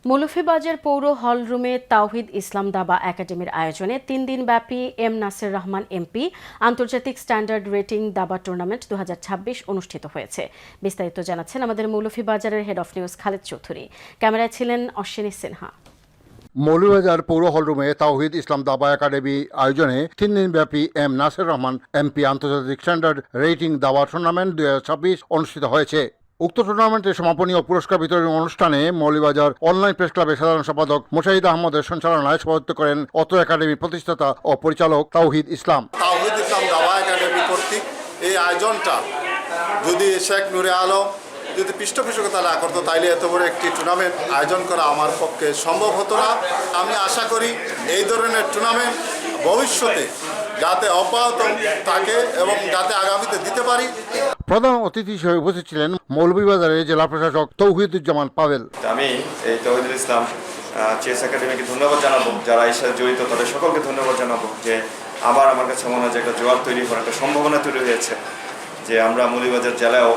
মৌলভীবাজার পৌর হলরুমে তাওহিদ ইসলাম দাবা একাডেমির আয়োজনে 3 দিনব্যাপী এম নাসির রহমান এমপি আন্তর্জাতিক স্ট্যান্ডার্ড রেটিং দাবা টুর্নামেন্ট 2026 অনুষ্ঠিত হয়েছে। বিস্তারিত জানাচ্ছেন আমাদের মৌলভীবাজারের head of news Khaled Chowdhury. ক্যামেরায় ছিলেন অশ্বিনী সিনহা। মৌলভীবাজার পৌর হলরুমে তাওহিদ ইসলাম দাবা একাডেমি আয়োজনে 3 দিনব্যাপী এম নাসির রহমান এমপি আন্তর্জাতিক স্ট্যান্ডার্ড রেটিং দাবা টুর্নামেন্ট 2026 অনুষ্ঠিত হয়েছে। উক্ত টুর্নামেন্টের সমাপনী ও পুরস্কার বিতরণী অনুষ্ঠানে মৌলভীবাজার অনলাইন প্রেস ক্লাবের সাধারণ সম্পাদক মোশাহিদ আহমদের সঞ্চালনায় সভাপতিত্ব করেন অত্র একাডেমির প্রতিষ্ঠাতা ও পরিচালক তাওহিদ ইসলাম। তাওহিদ ইসলাম দাবা একাডেমি কর্তৃক এই আয়োজনটা যদি শেখ নুরে আলম যদি পৃষ্ঠপোষকতা না করতো তাইলে এত বড় একটি টুর্নামেন্ট আয়োজন করা আমার পক্ষে সম্ভব হতো না। আমি আশা করি এই ধরনের টুর্নামেন্ট ভবিষ্যতে যাতে অব্যাহত থাকে এবং যাতে আগামীতে দিতে পারি। প্রধান অতিথি হিসেবে উপস্থিত ছিলেন মৌলভীবাজারের জেলা প্রশাসক তৌহিদুজ্জামান পাভেল। আমি এই তৌহিদুল ইসলাম চেস একাডেমিকে ধন্যবাদ জানাবো, যারা এই সাথে জড়িত তাদের সকলকে ধন্যবাদ জানাবো যে আবার আমার কাছে মনে হয় যে একটা জোয়ার তৈরি হওয়ার একটা সম্ভাবনা তৈরি হয়েছে, যে আমরা মৌলভীবাজার জেলায়ও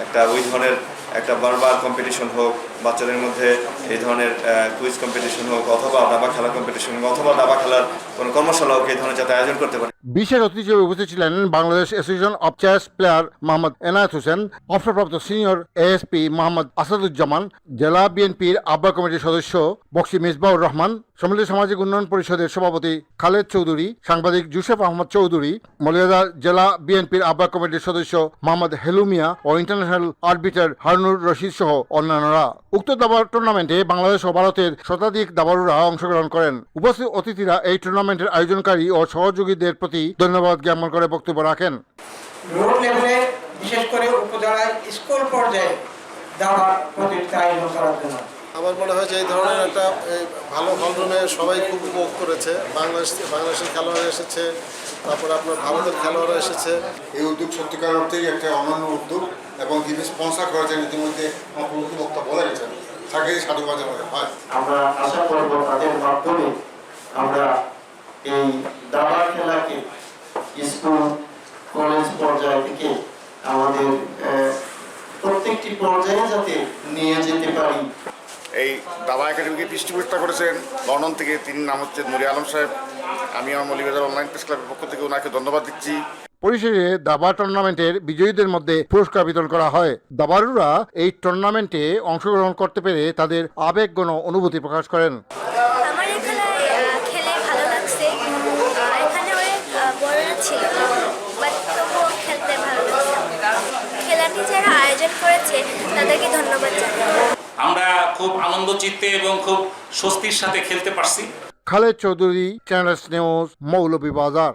একটা ওই ধরনের একটা বারবার কম্পিটিশন হোক, বাচ্চাদের মধ্যে এই ধরনের কুইজ কম্পিটিশন হোক, অথবা দাবা খেলা কম্পিটিশন হোক, অথবা দাবা খেলার কোনো কর্মশালা হোক, এই ধরনের যাতে আয়োজন করতে পারে। বিশেষ অতিথি হিসেবে উপস্থিত ছিলেন Bangladesh association of chess player Mohammad Enayet Hossain, অবসরপ্রাপ্ত সিনিয়র এএসপি মোহাম্মদ আসাদুজ্জামান, জেলা বিএনপির আহ্বায়ক কমিটির সদস্য বক্সি মিসবাউর রহমান, সম্মিলিত সামাজিক উন্নয়ন পরিষদের সভাপতি খালেদ চৌধুরী, সাংবাদিক জুসেফ আহমদ চৌধুরী, মৌলভীবাজার জেলা বিএনপির আহ্বায়ক কমিটির সদস্য মোহাম্মদ হেলুমিয়া ও ইন্টারন্যাশনাল আরবিটার হারুনুর রশিদ সহ অন্যান্যরা। উক্ত দাবা টুর্নামেন্টে বাংলাদেশ ও ভারতের শতাধিক দাবাড়ুরা অংশগ্রহণ করেন। উপস্থিত অতিথিরা এই টুর্নামেন্টের আয়োজনকারী ও সহযোগীদের প্রতি ধন্যবাদ জ্ঞাপন করে বক্তব্য রাখেন। রোড লেভেলে বিশেষ করে উপজেলায় স্কুল পর্যায়ে দাবা প্রতিযোগিতা আয়োজন করার জন্য আমার মনে হয় যে এই ধরনের একটা ভালো হলরুমে সবাই খুব উপভোগ করেছে। বাংলাদেশের খেলোয়াড় এসেছে, তারপর আপনার ভারতের খেলোয়াড়রা এসেছে। এই উদ্যোগ সত্যিকার অর্থেই একটা অনন্য উদ্যোগ এবং যিনি স্পন্সর করেছেন ইতিমধ্যে আমার বক্তা বলে গেছেন, তাকে সাধুবাদ জানাতে হয়। আমরা আশা করব তাদের মাধ্যমে আমরা এই দাবা খেলাকে স্কুল কলেজ পর্যায় থেকে আমাদের প্রত্যেকটি পর্যায়ে যাতে নিয়ে যেতে পারি। এই দাবা একাডেমিকে পৃষ্ঠপোষকতা করেছেন লন্ডন থেকে, তিনি নাম হচ্ছে নুরে আলম সাহেব। আমি আমার মৌলভীবাজার অনলাইন প্রেস ক্লাবের পক্ষ থেকে ওনাকে ধন্যবাদ দিচ্ছি। পরিশেষে দাবা টুর্নামেন্টের বিজয়ীদের মধ্যে পুরস্কার বিতরণ করা হয়। দাবাড়ুরা এই টুর্নামেন্টে অংশগ্রহণ করতে পেরে তাদের আবেগঘন অনুভূতি প্রকাশ করেন। আমার এই খেলে ভালো লাগছে। এখানে অনেক বড়রা ছিল, বাট তবুও খেলতে ভালো লাগছে। খেলাটি যারা আয়োজন করেছে তাদেরকে ধন্যবাদ জানাই। আমরা খুব আনন্দ চিত্তে এবং খুব স্বস্তির সাথে খেলতে পারছি। Khaled Chowdhury, channel news, Moulvibazar.